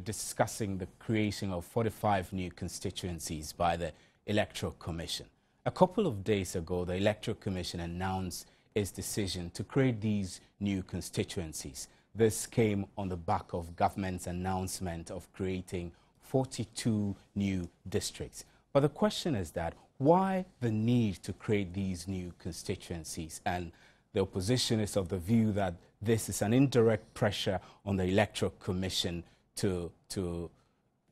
discussing the creation of 45 new constituencies by the Electoral Commission. A couple of days ago, the Electoral Commission announced its decision to create these new constituencies. This came on the back of government's announcement of creating 42 new districts. But the question is that why the need to create these new constituencies? And the opposition is of the view that this is an indirect pressure on the Electoral Commission to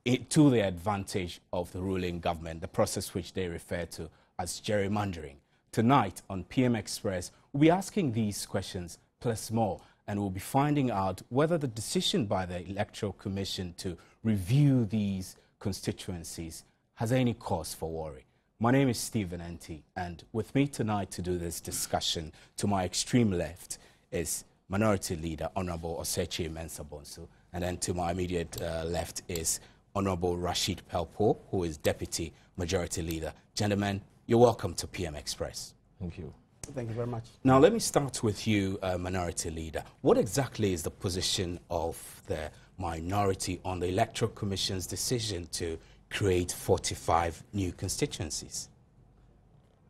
the advantage of the ruling government, the process which they refer to as gerrymandering. Tonight on PM Express, we'll be asking these questions plus more, and we'll be finding out whether the decision by the Electoral Commission to review these constituencies has any cause for worry. My name is Stephen Enti, and with me tonight to do this discussion, to my extreme left, is Minority Leader Honorable Osechi Mensah-Bonsu, and then to my immediate left is Honorable Rashid Pelpo, who is Deputy Majority Leader. Gentlemen, you're welcome to PM Express. Thank you. Thank you very much. Now, let me start with you, Minority Leader. What exactly is the position of the minority on the Electoral Commission's decision to create 45 new constituencies?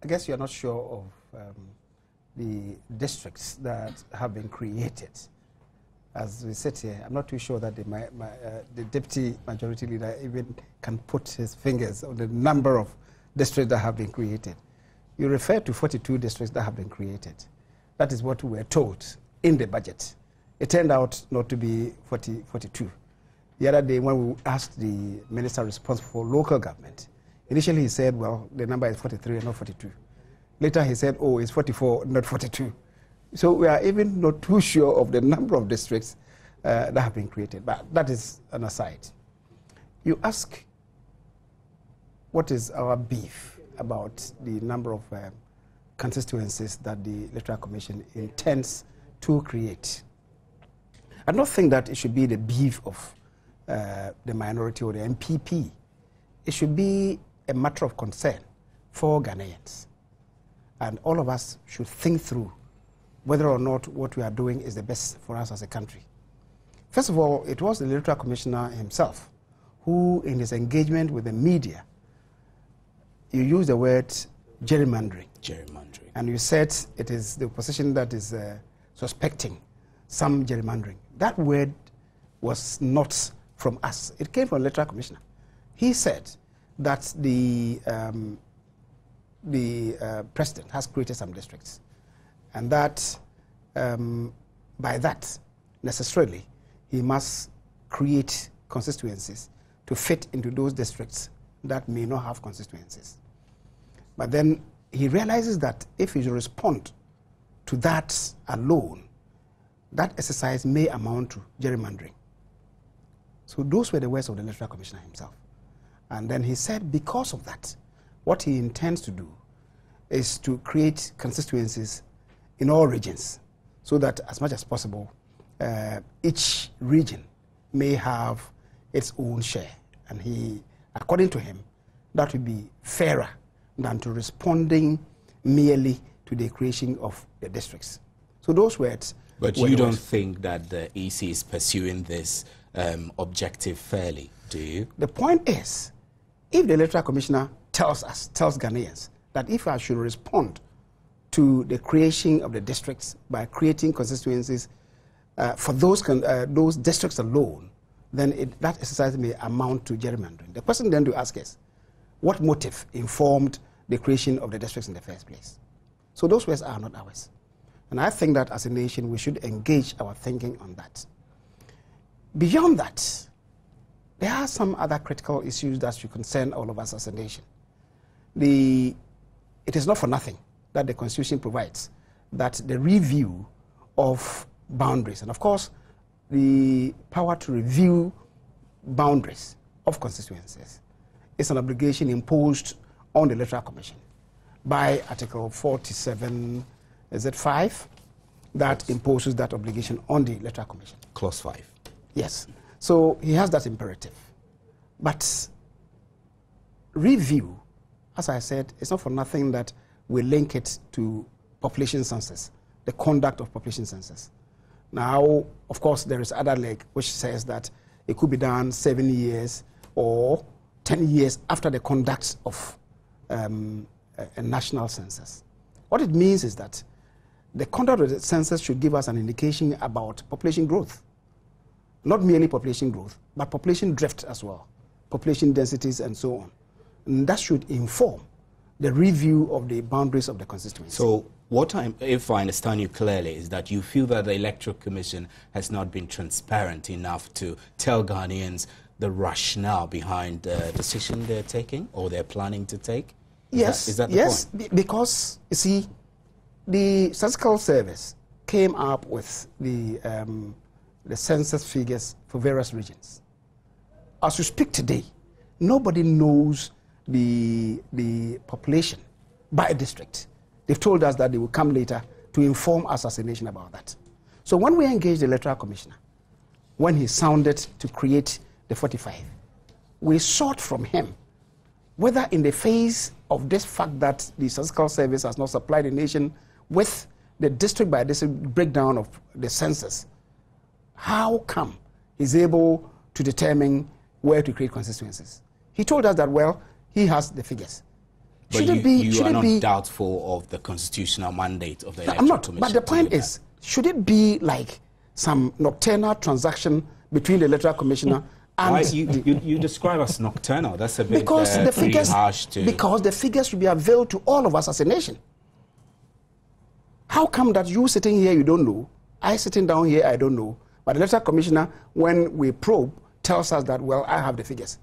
I guess you're not sure of the districts that have been created. As we sit here, I'm not too sure that the Deputy Majority Leader even can put his fingers on the number of districts that have been created. You refer to 42 districts that have been created. That is what we were told in the budget. It turned out not to be 42. The other day when we asked the minister responsible for local government, initially he said, well, the number is 43 and not 42. Later he said, oh, it's 44, not 42. So we are even not too sure of the number of districts that have been created. But that is an aside. You ask, what is our beef about the number of constituencies that the Electoral Commission intends to create? I don't think that it should be the beef of the minority or the MPP. It should be a matter of concern for Ghanaians. And all of us should think through whether or not what we are doing is the best for us as a country. First of all, it was the Electoral Commissioner himself who, in his engagement with the media, you used the word gerrymandering. Gerrymandering. And you said it is the opposition that is suspecting some gerrymandering. That word was not from us. It came from the Electoral Commissioner. He said that the president has created some districts, and that by that, necessarily, he must create constituencies to fit into those districts that may not have constituencies. But then he realizes that if he respond to that alone, that exercise may amount to gerrymandering. So those were the words of the Electoral Commissioner himself. And then he said because of that, what he intends to do is to create constituencies in all regions so that as much as possible, each region may have its own share. And he, according to him, that would be fairer than to responding merely to the creation of the districts. So those words. But you don't think that the EC is pursuing this objective fairly, do you? The point is, if the Electoral Commissioner tells Ghanaians that if I should respond to the creation of the districts by creating constituencies for those districts alone, then that exercise may amount to gerrymandering. The question then to ask is, what motive informed the creation of the districts in the first place? So those words are not ours. And I think that as a nation, we should engage our thinking on that. Beyond that, there are some other critical issues that should concern all of us as a nation. It is not for nothing that the Constitution provides that the review of boundaries, and of course, the power to review boundaries of constituencies is an obligation imposed on the Electoral Commission by Article 47, is it 5? That imposes that obligation on the Electoral Commission. Clause 5. Yes. So he has that imperative. But review, as I said, it's not for nothing that we link it to population census, the conduct of population census. Now, of course, there is other leg which says that it could be done 7 years or 10 years after the conduct of a national census. What it means is that the conduct of the census should give us an indication about population growth. Not merely population growth, but population drift as well, population densities and so on. And that should inform the review of the boundaries of the constituency. So if I understand you clearly, is that you feel that the Electoral Commission has not been transparent enough to tell Ghanaians the rationale behind the decision they're taking or they're planning to take? Is that the point? Because, you see, the Statistical Service came up with the census figures for various regions. As we speak today, nobody knows the population by district. They've told us that they will come later to inform us as a nation about that. So when we engaged the Electoral Commissioner, when he sounded to create the 45, we sought from him whether in the face of this fact that the Statistical Service has not supplied the nation with the district by district breakdown of the census, how come he's able to determine where to create constituencies? He told us that, well, he has the figures. But you are not doubtful of the constitutional mandate of the Electoral Commission? But the point is, should it be like some nocturnal transaction between the Electoral Commissioner and... Why, you describe us nocturnal. That's a bit because the figures, harsh to... Because the figures should be available to all of us as a nation. How come that you sitting here, you don't know, I sitting down here, I don't know, but the Electoral Commissioner, when we probe, tells us that, well, I have the figures.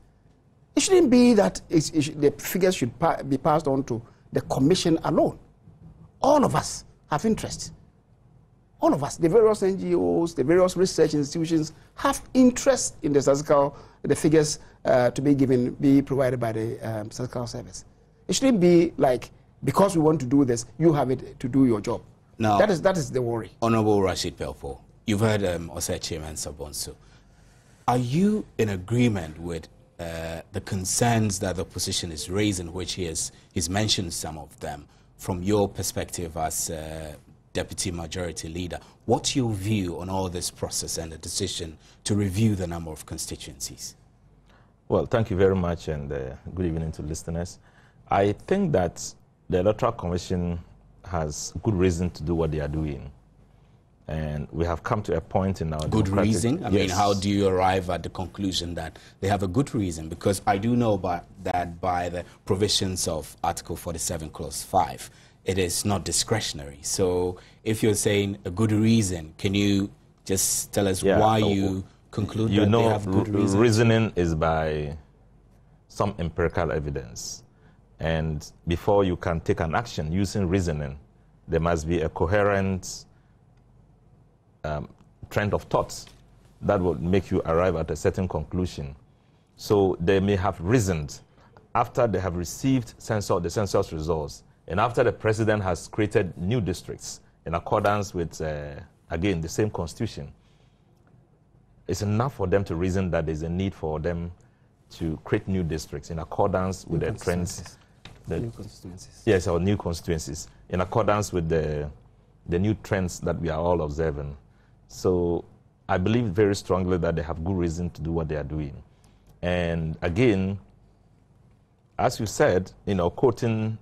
It shouldn't be that the figures should be passed on to the Commission alone. All of us have interest. All of us, the various NGOs, the various research institutions have interest in the figures to be provided by the Statistical Service. It shouldn't be like, because we want to do this, you have it to do your job. Now, that is the worry. Honorable Rashid Pelpo, you've heard Osei Chairman Sabonso. Are you in agreement with the concerns that the opposition is raising, which he's mentioned some of them, from your perspective as Deputy Majority Leader? What's your view on all this process and the decision to review the number of constituencies? Well, thank you very much, and good evening to listeners. I think that the Electoral Commission has good reason to do what they are doing. And we have come to a point in our good reason? I mean, yes. How do you arrive at the conclusion that they have a good reason? Because I do know that by the provisions of Article 47, Clause 5, it is not discretionary. So if you're saying a good reason, can you just tell us why you conclude that they have good reason? Reasoning is by some empirical evidence. And before you can take an action using reasoning, there must be a coherent trend of thoughts that will make you arrive at a certain conclusion. So they may have reasoned after they have received the census results and after the president has created new districts in accordance with, again, the same constitution. It's enough for them to reason that there's a need for them to create new districts in accordance with the trends. New constituencies. Yes, or new constituencies, in accordance with the new trends that we are all observing. So I believe very strongly that they have good reason to do what they are doing. And again, as you said, quoting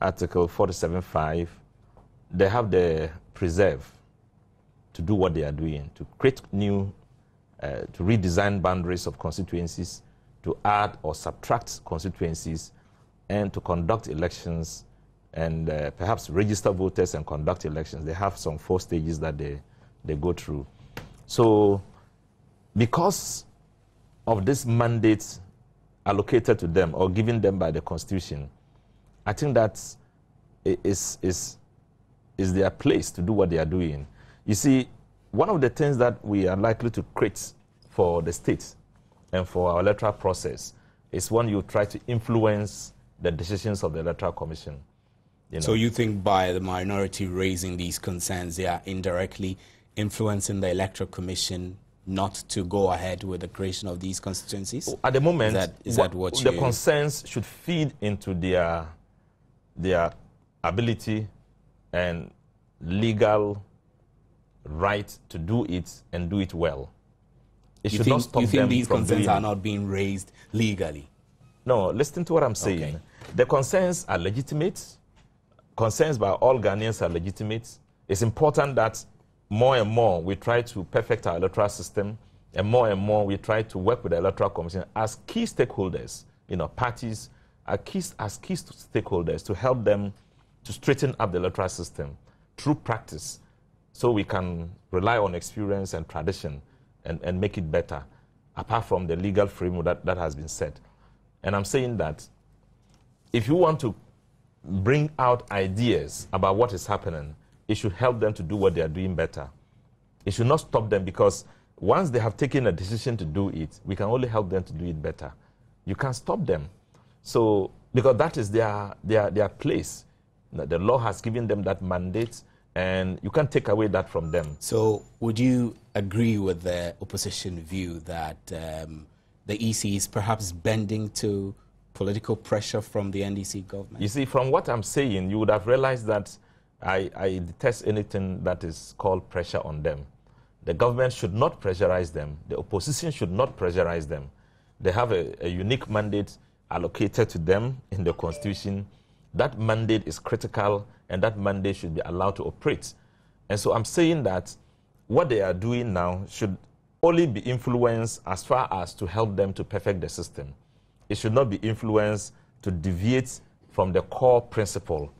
Article 47.5, they have the preserve to do what they are doing, to create new, to redesign boundaries of constituencies, to add or subtract constituencies, and to conduct elections and perhaps register voters and conduct elections. They have some 4 stages that they go through. So because of this mandate allocated to them or given them by the Constitution, I think that is their place to do what they are doing. You see, one of the things that we are likely to create for the state and for our electoral process is when you try to influence the decisions of the Electoral Commission. So you think by the minority raising these concerns, they are indirectly influencing the Electoral Commission not to go ahead with the creation of these constituencies? At the moment, is that what the concerns should feed into their ability and legal right to do it and do it well. It should not stop them. You think these from concerns doing are not being raised legally? No, listen to what I'm saying. Okay. The concerns are legitimate. Concerns by all Ghanaians are legitimate. It's important that more and more we try to perfect our electoral system, and more we try to work with the Electoral Commission as key stakeholders, parties as key stakeholders to help them to straighten up the electoral system through practice, so we can rely on experience and tradition and make it better, apart from the legal framework that has been set. And I'm saying that if you want to bring out ideas about what is happening, it should help them to do what they are doing better. It should not stop them, because once they have taken a decision to do it, we can only help them to do it better. You can't stop them. So, because that is their place. The law has given them that mandate, and you can't take away that from them. So, would you agree with the opposition view that the EC is perhaps bending to political pressure from the NDC government? You see, from what I'm saying, you would have realized that I detest anything that is called pressure on them. The government should not pressurize them. The opposition should not pressurize them. They have a unique mandate allocated to them in the Constitution. That mandate is critical, and that mandate should be allowed to operate. And so I'm saying that what they are doing now should only be influenced as far as to help them to perfect the system. It should not be influenced to deviate from the core principle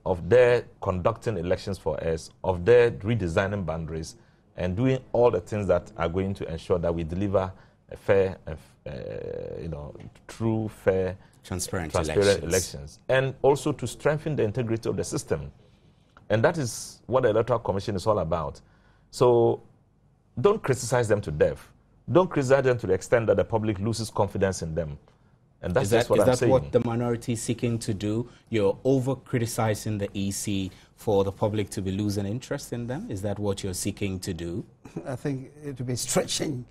of their conducting elections for us, of their redesigning boundaries, and doing all the things that are going to ensure that we deliver a fair, true, fair, transparent elections. And also to strengthen the integrity of the system. And that is what the Electoral Commission is all about. So don't criticize them to death. Don't criticize them to the extent that the public loses confidence in them. And that's just what I'm saying. Is that what the minority is seeking to do? You're over-criticizing the EC for the public to be losing interest in them? Is that what you're seeking to do? I think it will be stretching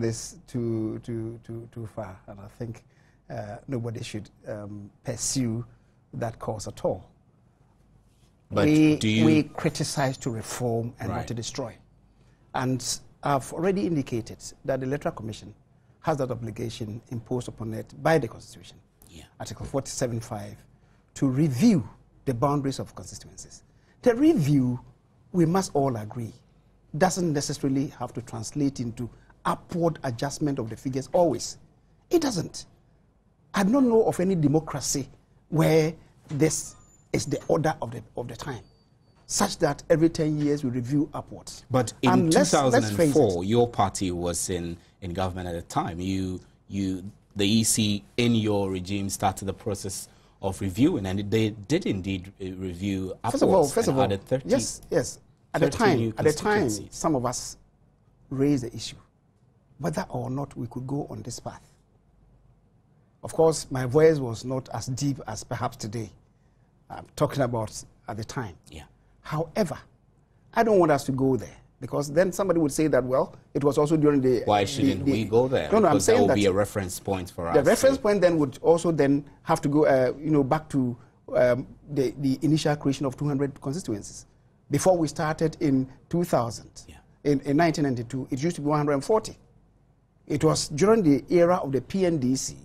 this too far, and I think nobody should pursue that course at all. But we criticize to reform and not to destroy. And I've already indicated that the Electoral Commission has that obligation imposed upon it by the Constitution, Article 47(5), to review the boundaries of constituencies. The review, we must all agree, doesn't necessarily have to translate into upward adjustment of the figures always. It doesn't. I don't know of any democracy where this is the order of the time, such that every 10 years we review upwards. But in 2004, your party was in government at the time. The EC in your regime started the process of reviewing, and they did indeed review upwards. First of all, 30, yes. At the time, some of us raised the issue, whether or not we could go on this path. Of course, my voice was not as deep as perhaps today. I'm talking about at the time. Yeah. However, I don't want us to go there, because then somebody would say that, well, it was also during the... Why shouldn't we go there? No, I'm saying that would that be a reference point for us. The reference point then would also then have to go, back to the initial creation of 200 constituencies. Before we started in 2000, in 1992, it used to be 140. It was during the era of the PNDC,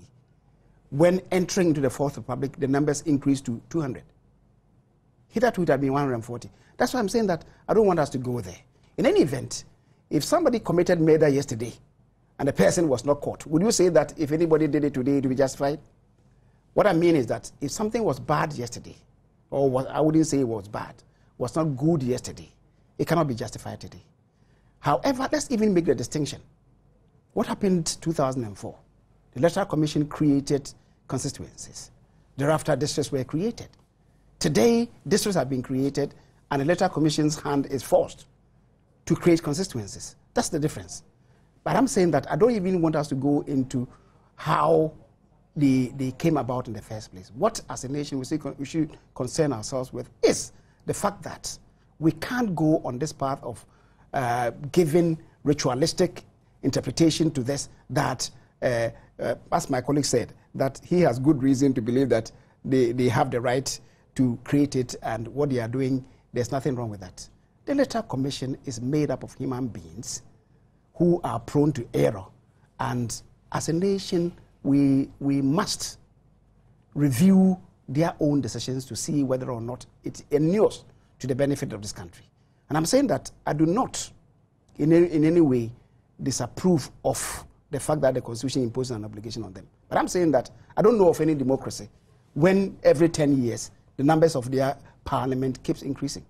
when entering into the Fourth Republic, the numbers increased to 200. Hitherto it had been 140. That's why I'm saying that I don't want us to go there. In any event, if somebody committed murder yesterday and the person was not caught, would you say that if anybody did it today, it would be justified? What I mean is that if something was bad yesterday, or I wouldn't say it was bad, was not good yesterday, it cannot be justified today. However, let's even make the distinction. What happened in 2004? The Electoral Commission created constituencies. Thereafter, districts were created. Today, districts have been created, and the Electoral Commission's hand is forced to create constituencies. That's the difference. But I'm saying that I don't even want us to go into how they came about in the first place. What, as a nation, we should concern ourselves with is the fact that we can't go on this path of giving ritualistic interpretation to this, that, as my colleague said, that he has good reason to believe that they have the right to create it, and what they are doing, there's nothing wrong with that. The Electoral Commission is made up of human beings who are prone to error. And as a nation, we must review their own decisions to see whether or not it inures to the benefit of this country. And I'm saying that I do not in any way disapprove of the fact that the Constitution imposes an obligation on them. But I'm saying that I don't know of any democracy when every 10 years the numbers of their parliament keeps increasing.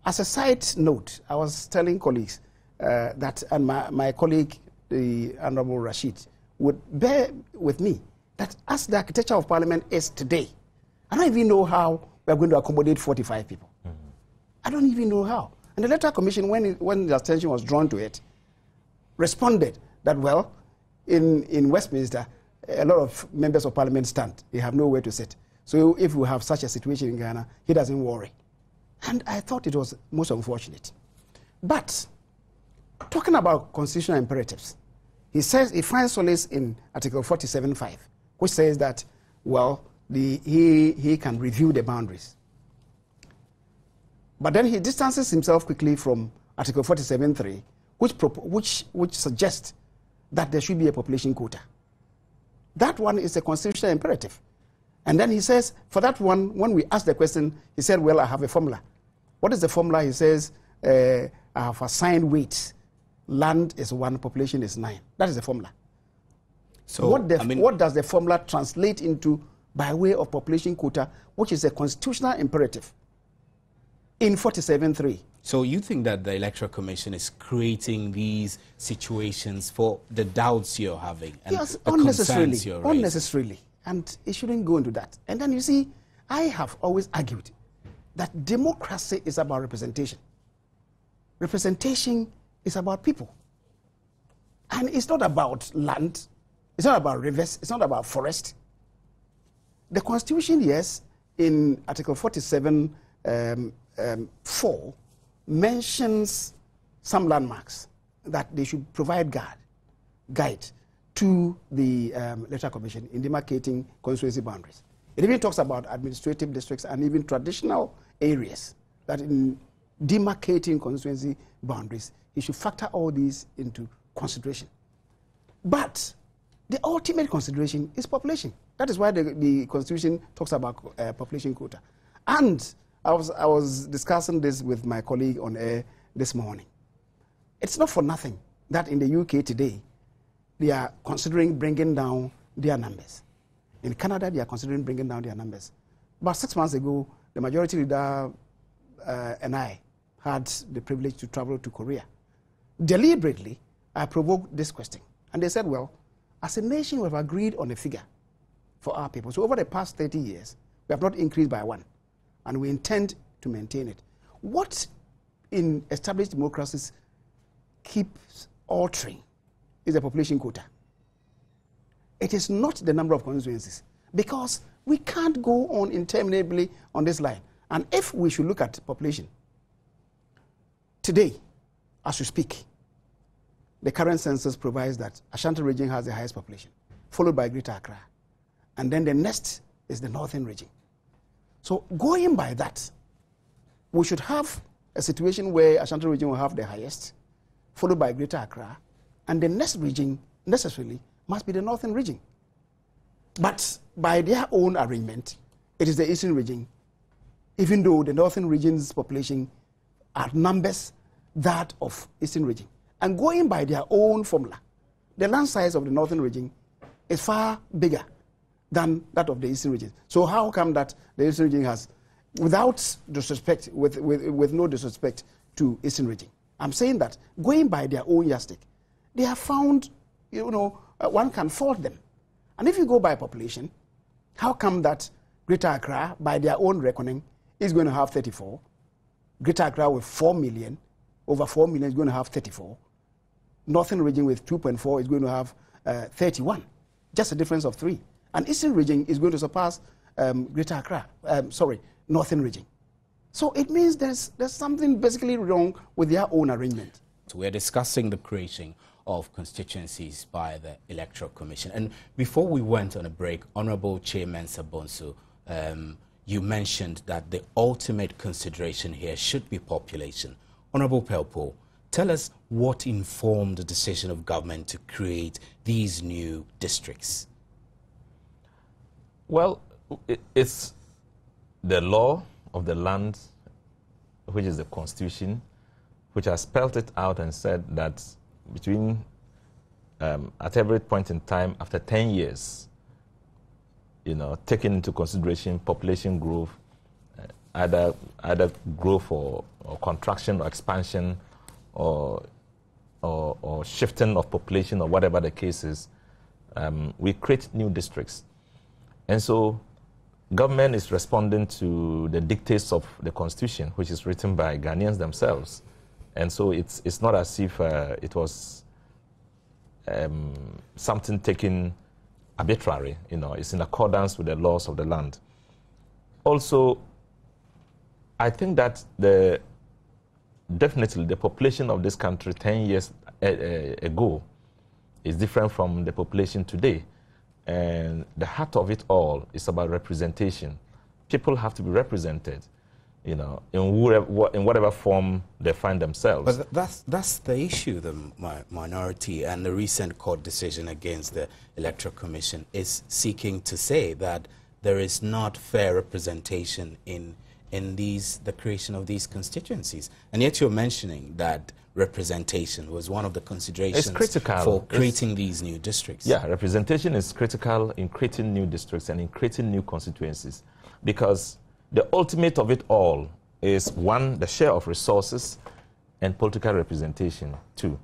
As a side note, I was telling colleagues that, and my colleague, the Honorable Rashid, would bear with me that as the architecture of parliament is today, I don't even know how we're going to accommodate 45 people. Mm-hmm. I don't even know how. And the Electoral Commission, when the attention was drawn to it, responded that, well, in Westminster, a lot of members of parliament stand. They have nowhere to sit. So if we have such a situation in Ghana, he doesn't worry. And I thought it was most unfortunate. But talking about constitutional imperatives, he says he finds solace in Article 47.5, which says that, well, he can review the boundaries. But then he distances himself quickly from Article 47.3, which suggests that there should be a population quota. That one is a constitutional imperative. And then he says, for that one, when we ask the question, he said, well, I have a formula. What is the formula? He says, I have assigned weights. Land is 1, population is 9. That is the formula. So what does the formula translate into by way of population quota, which is a constitutional imperative in 47.3? So you think that the Electoral Commission is creating these situations for the doubts you're having and yes, the concerns you're raising? Unnecessarily. And it shouldn't go into that. And then you see, I have always argued that democracy is about representation. Representation is about people. And it's not about land. It's not about rivers. It's not about forest. The Constitution, yes, in Article 47.4, mentions some landmarks that they should provide guide to the Electoral Commission in demarcating constituency boundaries. It even talks about administrative districts and even traditional areas that in demarcating constituency boundaries, you should factor all these into consideration. But the ultimate consideration is population. That is why the Constitution talks about population quota. And I was discussing this with my colleague on air this morning. It's not for nothing that in the UK today, they are considering bringing down their numbers. In Canada, they are considering bringing down their numbers. About 6 months ago, the majority leader and I had the privilege to travel to Korea. Deliberately, I provoked this question. And they said, well, as a nation, we have agreed on a figure for our people. So over the past 30 years, we have not increased by 1. And we intend to maintain it. What in established democracies keeps altering is the population quota. It is not the number of constituencies, because we can't go on interminably on this line. And if we should look at population, today, as we speak, the current census provides that Ashanti region has the highest population, followed by Greater Accra. And then the next is the Northern region. So going by that, we should have a situation where Ashanti region will have the highest, followed by Greater Accra, and the next region necessarily must be the Northern region. But by their own arrangement, it is the Eastern region, even though the Northern region's population outnumbers that of Eastern region. And going by their own formula, the land size of the Northern region is far bigger than that of the Eastern region. So how come that the Eastern region has, without disrespect, with no disrespect to Eastern region? I'm saying that going by their own yardstick, they have found, one can fault them. And if you go by population, how come that Greater Accra, by their own reckoning, is going to have 34? Greater Accra with 4 million, over 4 million is going to have 34. Northern region with 2.4 is going to have 31. Just a difference of 3. And Eastern region is going to surpass Greater Accra, Northern region. So it means there's something basically wrong with their own arrangement. So we're discussing the creation of constituencies by the Electoral Commission. And before we went on a break, Honorable Chairman Sabonso, you mentioned that the ultimate consideration here should be population. Honorable Pelpo, Tell us what informed the decision of government to create these new districts. Well, it's the law of the land, which is the Constitution, which has spelled it out and said that between, at every point in time, after 10 years, taking into consideration population growth, either growth or contraction or expansion or shifting of population or whatever the case is, we create new districts. And so government is responding to the dictates of the Constitution, which is written by Ghanaians themselves. And so it's not as if it was something taken arbitrary, it's in accordance with the laws of the land. Also, I think that definitely the population of this country 10 years ago is different from the population today. And the heart of it all is about representation. People have to be represented, in whatever form they find themselves. But that's the issue. The minority and the recent court decision against the Electoral Commission is seeking to say that there is not fair representation in the creation of these constituencies. And yet you're mentioning that representation was one of the considerations for creating these new districts. Yeah, representation is critical in creating new districts and in creating new constituencies, because the ultimate of it all is, one, the share of resources, and political representation, too.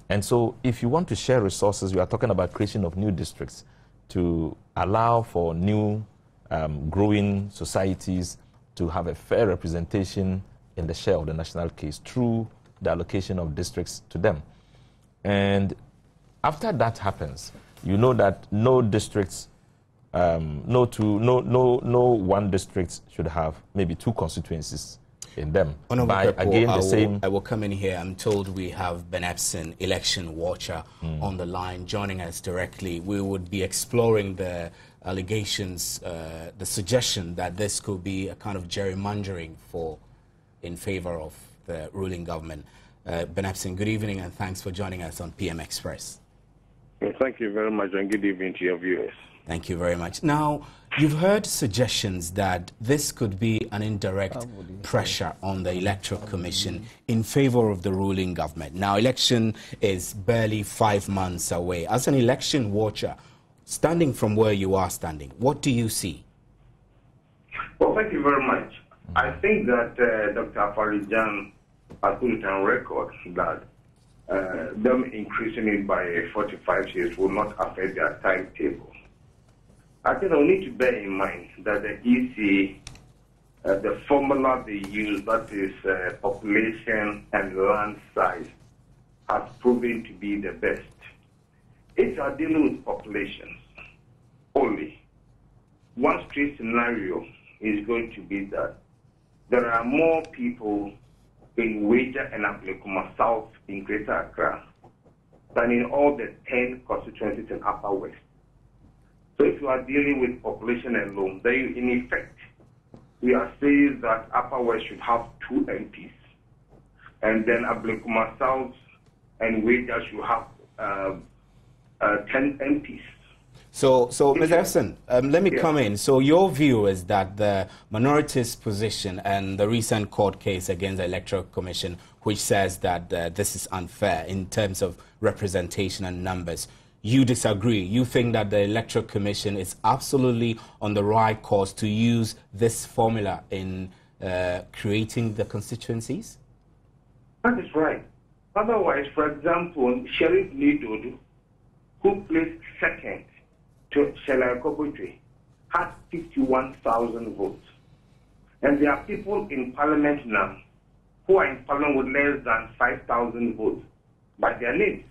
And so if you want to share resources, we are talking about creation of new districts to allow for new growing societies to have a fair representation in the share of the national case through the allocation of districts to them. And after that happens, you know that no districts, no one district should have maybe two constituencies in them. By, again, I will come in here. I'm told we have Ben Epson, election watcher, on the line, joining us directly. We would be exploring the allegations, the suggestion that this could be a kind of gerrymandering in favor of the ruling government. Ben Epson, good evening, and thanks for joining us on PM Express. Well, thank you very much, and good evening to your viewers. Thank you very much. Now, you've heard suggestions that this could be an indirect pressure on the Electoral Commission in favor of the ruling government. Now, election is barely 5 months away. As an election watcher, standing from where you are standing, what do you see? Well, thank you very much. I think that Dr. Afarijan has put it on record that them increasing it by 45 years will not affect their timetable. I think we need to bear in mind that the EC, the formula they use, that is population and land size, has proven to be the best. If you are dealing with populations only, one straight scenario is going to be that there are more people in Weija and Ablekuma South in Greater Accra than in all the 10 constituencies in Upper West. So if you are dealing with population alone, then in effect, we are saying that Upper West should have 2 MPs, and then Ablekuma South and Weija should have 10 MPs. So Ms. Epson, let me come in. So your view is that the minority's position and the recent court case against the Electoral Commission, which says that this is unfair in terms of representation and numbers, you disagree. You think that the Electoral Commission is absolutely on the right course to use this formula in creating the constituencies? That is right. Otherwise, for example, Sheriff Nidodo, who placed second to Shelai Kobotwe, had 51,000 votes. And there are people in Parliament now who are in Parliament with less than 5,000 votes by their names.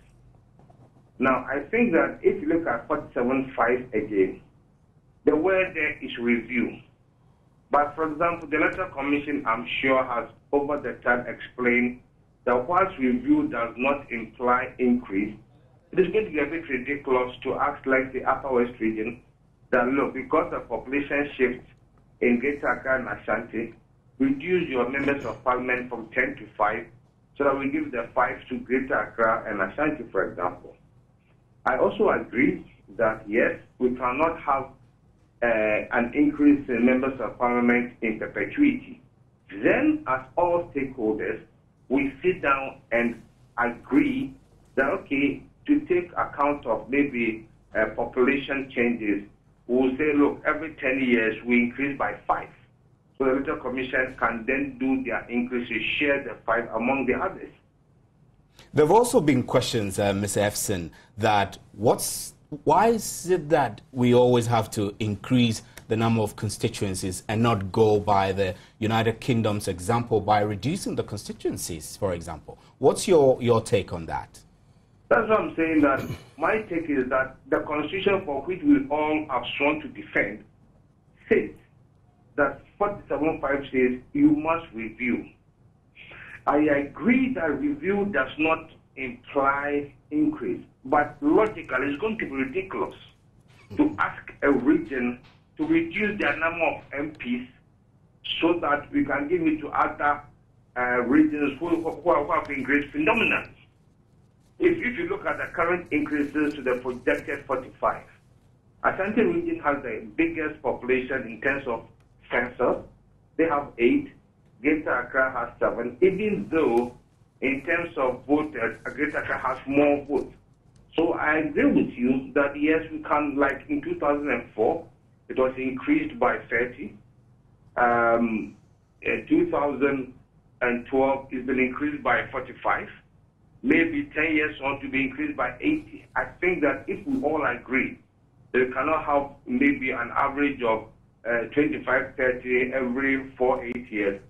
Now, I think that if you look at 47.5 again, the word there is review. But for example, the Electoral Commission, I'm sure, has over the time explained that whilst review does not imply increase, it is going to be a bit ridiculous to ask, like the Upper West region, that look, because of population shift in Greater Accra and Ashanti, reduce your members of parliament from 10 to 5 so that we give the 5 to Greater Accra and Ashanti, for example. I also agree that, yes, we cannot have an increase in members of parliament in perpetuity. Then, as all stakeholders, we sit down and agree that, okay, to take account of maybe population changes, we'll say, look, every 10 years we increase by 5. So the Electoral Commission can then do their increases, share the 5 among the others. There have also been questions, Mr. Efson, that why is it that we always have to increase the number of constituencies and not go by the United Kingdom's example by reducing the constituencies, for example? What's your take on that? That's what I'm saying, that my take is that the constitution for which we all have sworn to defend says that 47.5 says you must review. I agree that review does not imply increase, but logically it's going to be ridiculous to ask a region to reduce their number of MPs so that we can give it to other regions who have increased phenomenally. If you look at the current increases to the projected 45, Ashanti region has the biggest population in terms of census. They have 8. Greater Accra has 7, even though in terms of voters, Greater Accra has more votes. So I agree with you that yes, we can, like in 2004, it was increased by 30. In 2012, it's been increased by 45. Maybe 10 years on to be increased by 80. I think that if we all agree that we cannot have maybe an average of 25, 30 every 4-8 years,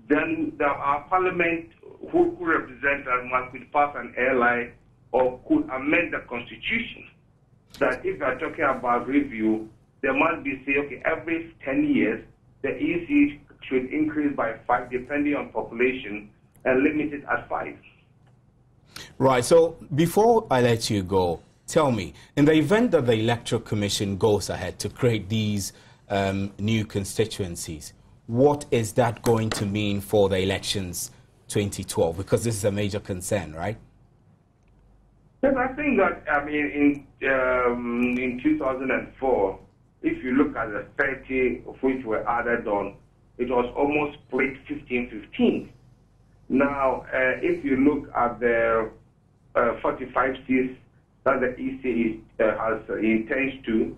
then our parliament who represent us could pass an airline or could amend the constitution. That if we are talking about review, there must be, say, okay, every 10 years, the EC should increase by 5 depending on population and limit it at 5. Right, so before I let you go, tell me, in the event that the Electoral Commission goes ahead to create these new constituencies, what is that going to mean for the elections 2012? Because this is a major concern, right? Yes, I think that, I mean, in 2004, if you look at the 30 of which were added on, it was almost split 15-15. Now, if you look at the 45 seats that the EC intends to,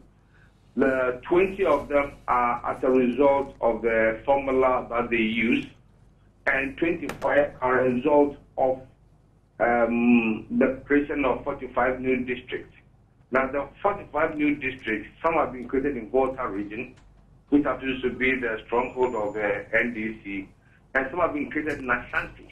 the 20 of them are as a result of the formula that they use, and 25 are a result of the creation of 45 new districts. Now, the 45 new districts, some have been created in Volta region, which happens to be the stronghold of the NDC, and some have been created in Ashanti.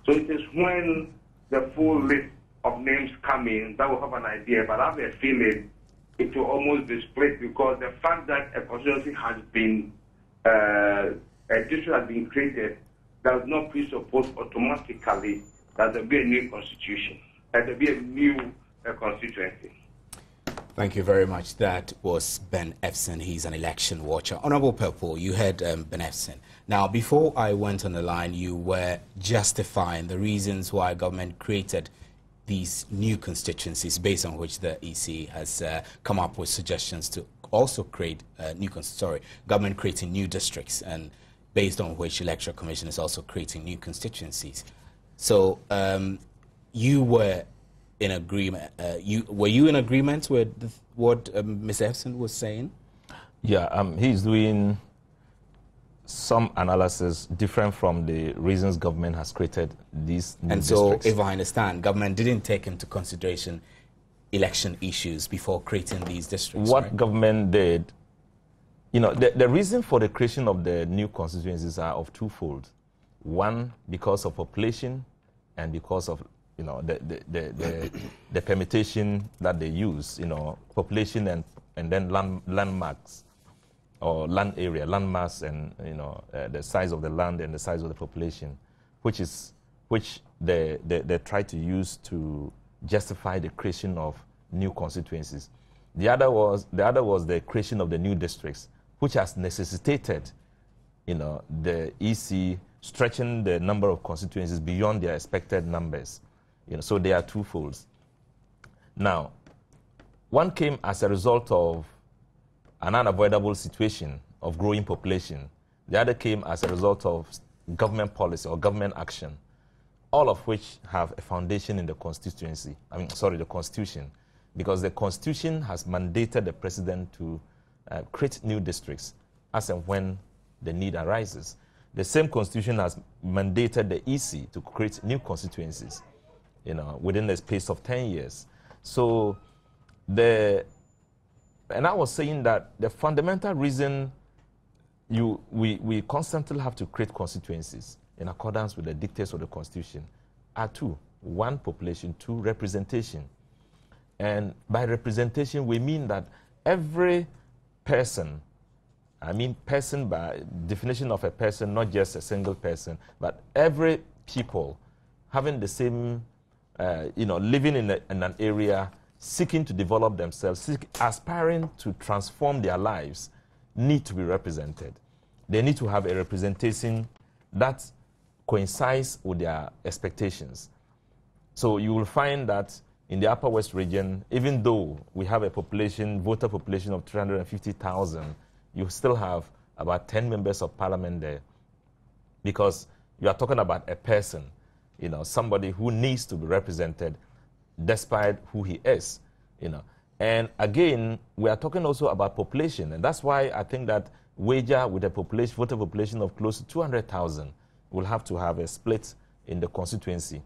So it is when the full list of names come in that we'll have an idea, but I have a feeling it will almost be split, because the fact that a constituency has been, a district has been created does not presuppose automatically that there will be a new constitution, that there will be a new constituency. Thank you very much. That was Ben Efson. He's an election watcher. Honorable Purple, you heard Ben Efson. Now, before I went on the line, you were justifying the reasons why government created these new constituencies, based on which the EC has come up with suggestions to also create government creating new districts, and based on which Electoral Commission is also creating new constituencies. So you were in agreement. Were you in agreement with what Mr. Efson was saying? Yeah, he's doing some analysis different from the reasons government has created these new districts. So, if I understand, government didn't take into consideration election issues before creating these districts. What right? government did, you know, the reason for the creation of the new constituencies are of twofold. One, because of population, and because of, you know, the permutation that they use, you know, population and then landmarks, or land area, land mass, and, you know, the size of the land and the size of the population, which they try to use to justify the creation of new constituencies. The other was the creation of the new districts, which has necessitated, you know, the EC stretching the number of constituencies beyond their expected numbers. So they are twofold. Now, one came as a result of an unavoidable situation of growing population. The other came as a result of government policy or government action, all of which have a foundation in the constituency. The Constitution, because the Constitution has mandated the president to create new districts as and when the need arises. The same Constitution has mandated the EC to create new constituencies, within the space of 10 years. So and I was saying that the fundamental reason we constantly have to create constituencies in accordance with the dictates of the Constitution are two. One, population. Two, representation. And by representation, we mean that every person, person by definition of a person, not just a single person, but every people having the same, living in an area, seeking to develop themselves, aspiring to transform their lives, need to be represented. They need to have a representation that coincides with their expectations. So you will find that in the Upper West region, even though we have a voter population of 350,000, you still have about 10 members of parliament there, because you are talking about a person, somebody who needs to be represented despite who he is, And again, we are talking also about population, and that's why I think that Wager, with a voter population of close to 200,000, will have to have a split in the constituency,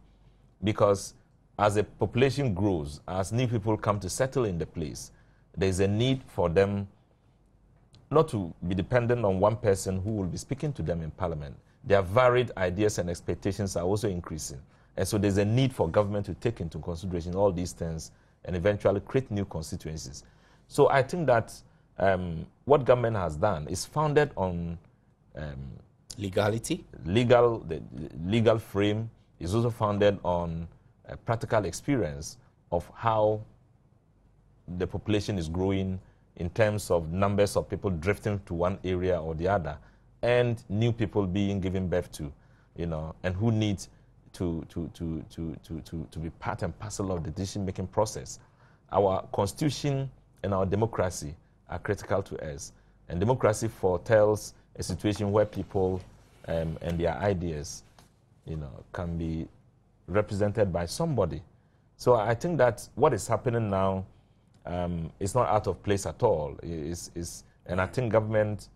because as the population grows, as new people come to settle in the place, there's a need for them not to be dependent on one person who will be speaking to them in parliament. Their varied ideas and expectations are also increasing. And so there's a need for government to take into consideration all these things and eventually create new constituencies. So I think that what government has done is founded on legality. The legal frame is also founded on practical experience of how the population is growing in terms of numbers of people drifting to one area or the other, and new people being given birth to, and who need to be part and parcel of the decision-making process. Our constitution and our democracy are critical to us. And democracy foretells a situation where people and their ideas, can be represented by somebody. So I think that what is happening now is not out of place at all. And I think government,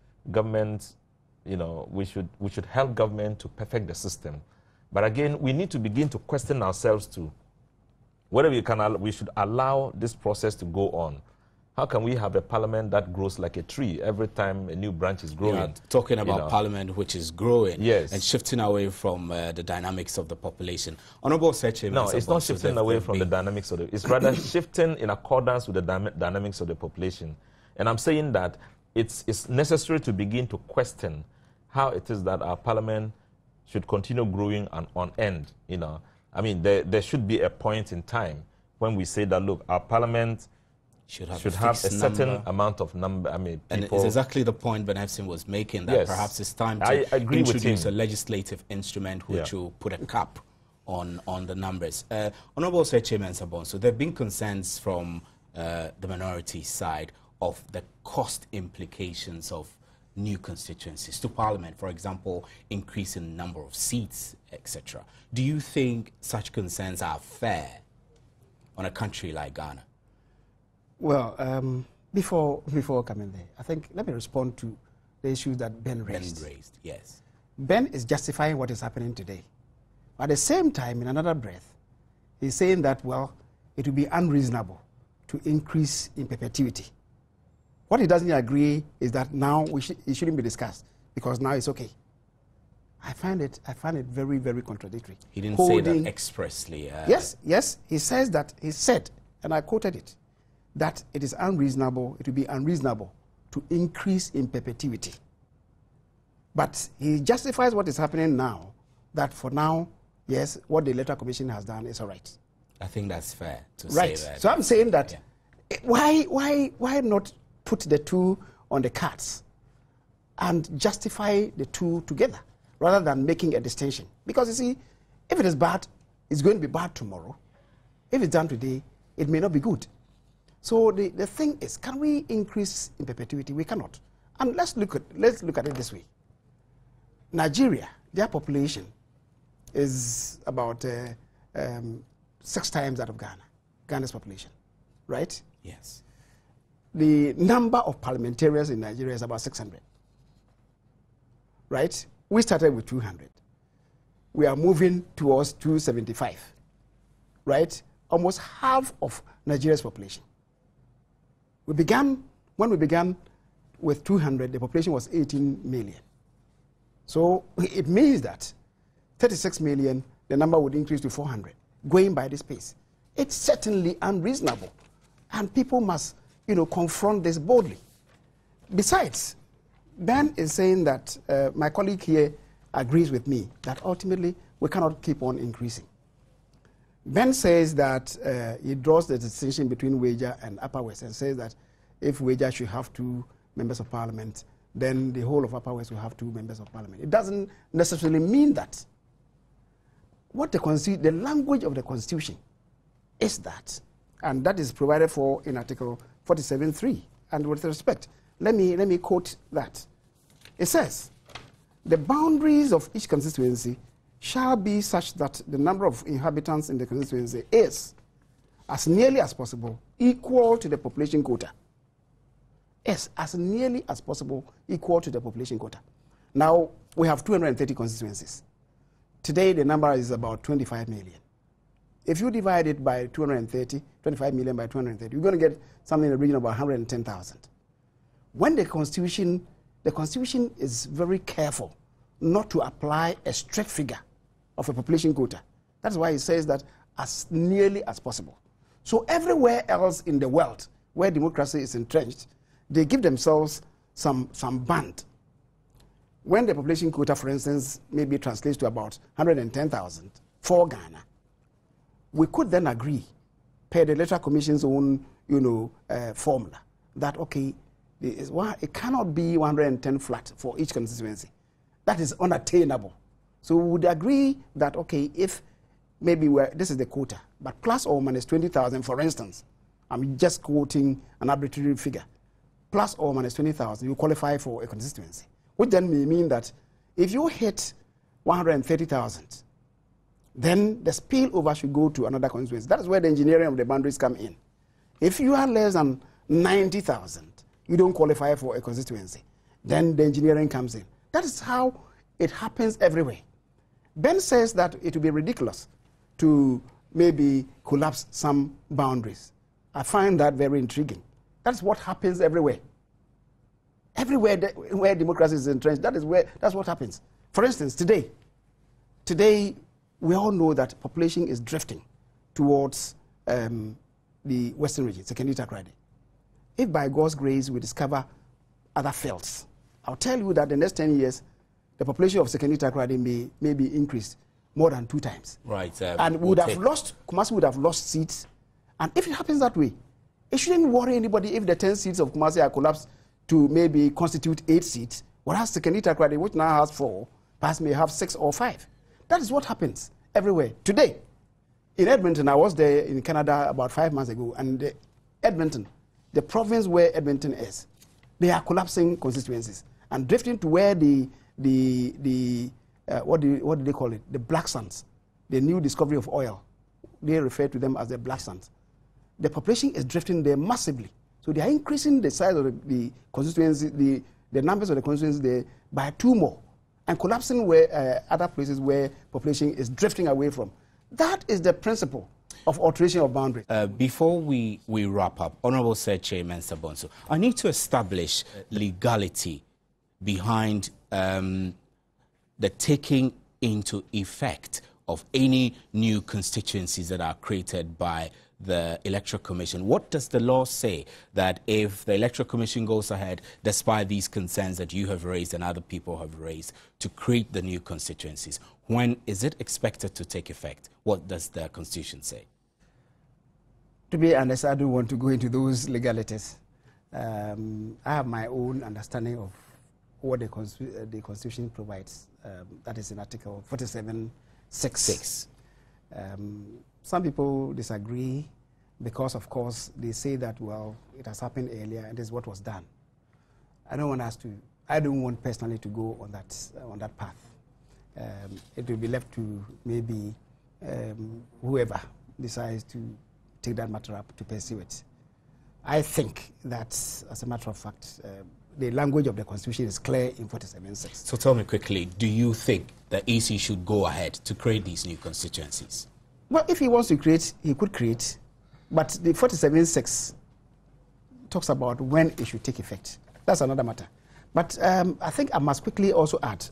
we should help government to perfect the system. But again, we need to begin to question ourselves too. Whether we should allow this process to go on. How can we have a parliament that grows like a tree every time a new branch is growing? Yeah, talking about parliament which is growing, yes, and shifting away from the dynamics of the population. Honorable Seche, no, it's not shifting away from the dynamics of it's rather shifting in accordance with the dynamics of the population. And I'm saying that it's necessary to begin to question how it is that our parliament should continue growing and on end. There should be a point in time when we say that, look, our parliament should have a certain amount of number. People. And it's exactly the point Ben Efson was making, that perhaps it's time to introduce a legislative instrument which will put a cap on the numbers. Honorable Seche Mensah-Bonsu, so there have been concerns from the minority side of the cost implications of new constituencies to Parliament, for example, increase in number of seats, etc. Do you think such concerns are fair on a country like Ghana? Well, before coming there, I think let me respond to the issues that Ben raised. Yes. Ben is justifying what is happening today. At the same time, in another breath, he's saying that, well, it would be unreasonable to increase in perpetuity. What he doesn't agree is that now it shouldn't be discussed because now it's okay. I find it very, very contradictory. He didn't say that expressly. Yes. He said, and I quoted it, that it is unreasonable, it would be unreasonable to increase in perpetuity. But he justifies what is happening now, that for now, yes, what the Electoral Commission has done is all right. I think that's fair to say that. So I'm saying that, why not put the two on the cards and justify the two together? rather than making a distinction. Because you see, if it is bad, it's going to be bad tomorrow. If it's done today, it may not be good. So the thing is, can we increase in perpetuity? We cannot. And let's look at it this way. Nigeria, their population is about 6 times that of Ghana's population, right? Yes. The number of parliamentarians in Nigeria is about 600, right? We started with 200. We are moving towards 275, right? Almost half of Nigeria's population. When we began with 200, the population was 18 million. So it means that 36 million, the number would increase to 400, going by this pace. It's certainly unreasonable, and people must, confront this boldly. Besides, Ben is saying that, my colleague here agrees with me, that ultimately we cannot keep on increasing. Ben says that he draws the distinction between Wager and Upper West and says that if Wager should have 2 members of parliament, then the whole of Upper West will have 2 members of parliament. It doesn't necessarily mean that. What the language of the Constitution is that, and that is provided for in Article 47.3. And with respect, let me quote that. It says, the boundaries of each constituency shall be such that the number of inhabitants in the constituency is, as nearly as possible, equal to the population quota. Yes, as nearly as possible, equal to the population quota. Now, we have 230 constituencies. Today, the number is about 25 million. If you divide it by 230, 25 million by 230, you're going to get something in the region of about 110,000. When the Constitution is very careful not to apply a strict figure of a population quota. That's why it says that as nearly as possible. So everywhere else in the world where democracy is entrenched, they give themselves some band. When the population quota, for instance, maybe translates to about 110,000 for Ghana, we could then agree, per the Electoral Commission's own, formula, that okay, it cannot be 110 flat for each constituency. That is unattainable. So we would agree that okay, if maybe this is the quota, but plus or minus 20,000, for instance, I'm just quoting an arbitrary figure, plus or minus 20,000, you qualify for a constituency, which then may mean that if you hit 130,000, then the spillover should go to another constituency. That is where the engineering of the boundaries come in. If you are less than 90,000, you don't qualify for a constituency. Then the engineering comes in. That is how it happens everywhere. Ben says that it would be ridiculous to maybe collapse some boundaries. I find that very intriguing. That's what happens everywhere. Everywhere where democracy is entrenched, that's what happens. For instance, today, we all know that population is drifting towards the western region, Sekondi Takoradi. If by God's grace we discover other fields, I'll tell you that in the next 10 years, the population of Sekondi Takoradi may be increased more than 2 times. Right. And Kumasi would have lost seats. And if it happens that way, it shouldn't worry anybody if the 10 seats of Kumasi are collapsed to maybe constitute 8 seats, whereas Sekondi Takoradi, which now has 4, perhaps may have 6 or 5. That is what happens everywhere. Today, in Edmonton, I was there in Canada about 5 months ago, and Edmonton, the province where Edmonton is, they are collapsing constituencies and drifting to where what do they call it? The black sands, the new discovery of oil. They refer to them as the black sands. The population is drifting there massively. So they are increasing the size of the constituency, the numbers of the constituencies there by 2 more, and collapsing where other places where population is drifting away from. That is the principle of alteration of boundaries. Before we wrap up, Honorable Sir Chairman Sabonso, I need to establish legality behind the taking into effect of any new constituencies that are created by the Electoral Commission. What does the law say that if the Electoral Commission goes ahead, despite these concerns that you have raised and other people have raised, to create the new constituencies, when is it expected to take effect? What does the Constitution say? To be honest, I don't want to go into those legalities. I have my own understanding of what the Constitution provides. That is in Article 47(6). Some people disagree because, of course, they say that, well, it has happened earlier and this is what was done. I don't want personally to go on that path. It will be left to maybe whoever decides to take that matter up to pursue it. I think that, as a matter of fact, the language of the Constitution is clear in 47(6). So tell me quickly, do you think the EC should go ahead to create these new constituencies? Well, if he wants to create, he could create, but the 47(6) talks about when it should take effect. That's another matter. But I think I must quickly also add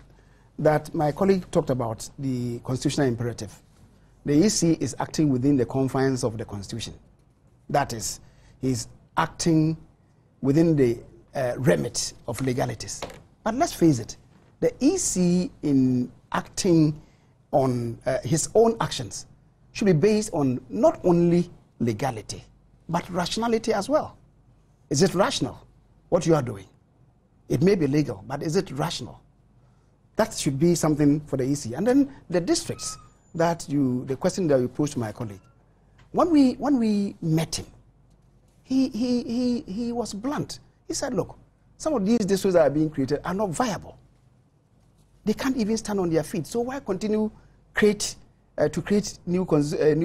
that my colleague talked about the constitutional imperative. The EC is acting within the confines of the Constitution. That is, he's acting within the remit of legalities. But let's face it, the EC in acting on his own actions should be based on not only legality, but rationality as well. Is it rational, what you are doing? It may be legal, but is it rational? That should be something for the EC. And then the districts the question that you posed to my colleague, when we met him, he was blunt. He said, look, some of these districts that are being created are not viable. They can't even stand on their feet. So why continue to create new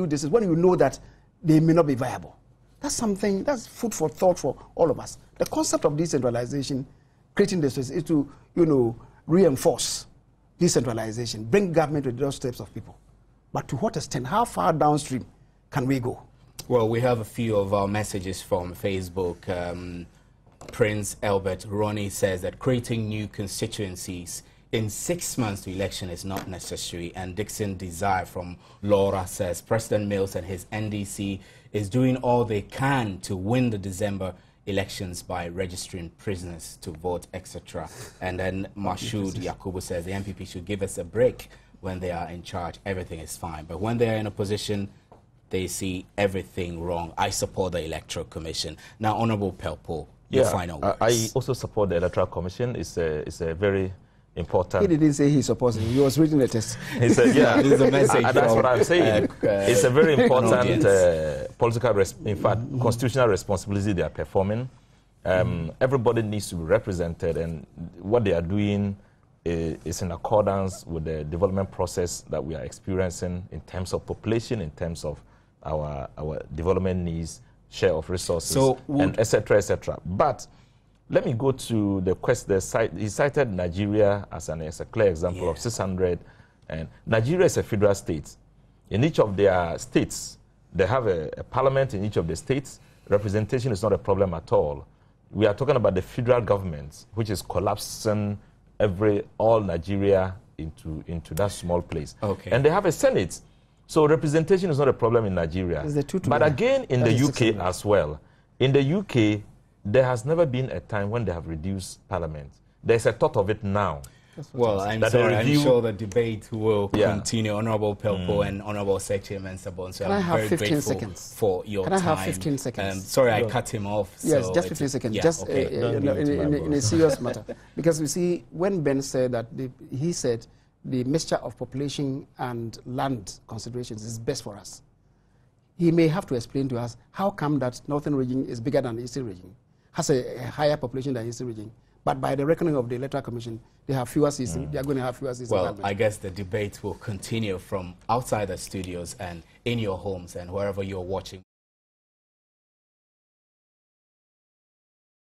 districts when you know that they may not be viable? That's food for thought for all of us. The concept of decentralization, creating districts, is to, reinforce decentralization, bring government to the doorsteps of people. But to what extent? How far downstream can we go? Well, we have a few of our messages from Facebook. Prince Albert Ronnie says that creating new constituencies in 6 months to election is not necessary. And Dixon Desire from Laura says President Mills and his NDC is doing all they can to win the December elections by registering prisoners to vote, etc. And then Mashoud Yakubu says the MPP should give us a break. When they are in charge, everything is fine. But when they are in opposition, they see everything wrong. I support the Electoral Commission. Now, Honorable Pelpo, your final words. I also support the Electoral Commission. It's a very important... He didn't say he supports it. He was reading the text. He said, yeah, this is a message that's what I'm saying. It's a very important political, Mm-hmm. constitutional responsibility they are performing. Everybody needs to be represented, and what they are doing is in accordance with the development process that we are experiencing in terms of population, in terms of our development needs, share of resources, and et cetera. But let me go to the question. He cited Nigeria as a clear example of 600. And Nigeria is a federal state. In each of their states, they have a parliament in each of the states. Representation is not a problem at all. We are talking about the federal government, which is collapsing all Nigeria into that small place. Okay. And they have a Senate. So representation is not a problem in Nigeria. But again, in the UK as well. In the UK, there has never been a time when they have reduced parliament. There's a thought of it now. Well, I'm sure the debate will continue. Honorable Pelpo and Honorable Secretary Mensabon. So I'm very grateful for your time. Can I have 15 seconds? Sorry, I cut him off. Yes, so just 15 seconds. Yeah, just okay. in a serious matter. Because you see, when Ben said that, he said the mixture of population and land considerations is best for us. He may have to explain to us how come that Northern region is bigger than the Eastern region, has a higher population than the Eastern region. But by the reckoning of the Electoral Commission, they have fewer seats. They are going to have fewer seats. Well, I guess the debate will continue from outside the studios and in your homes and wherever you're watching.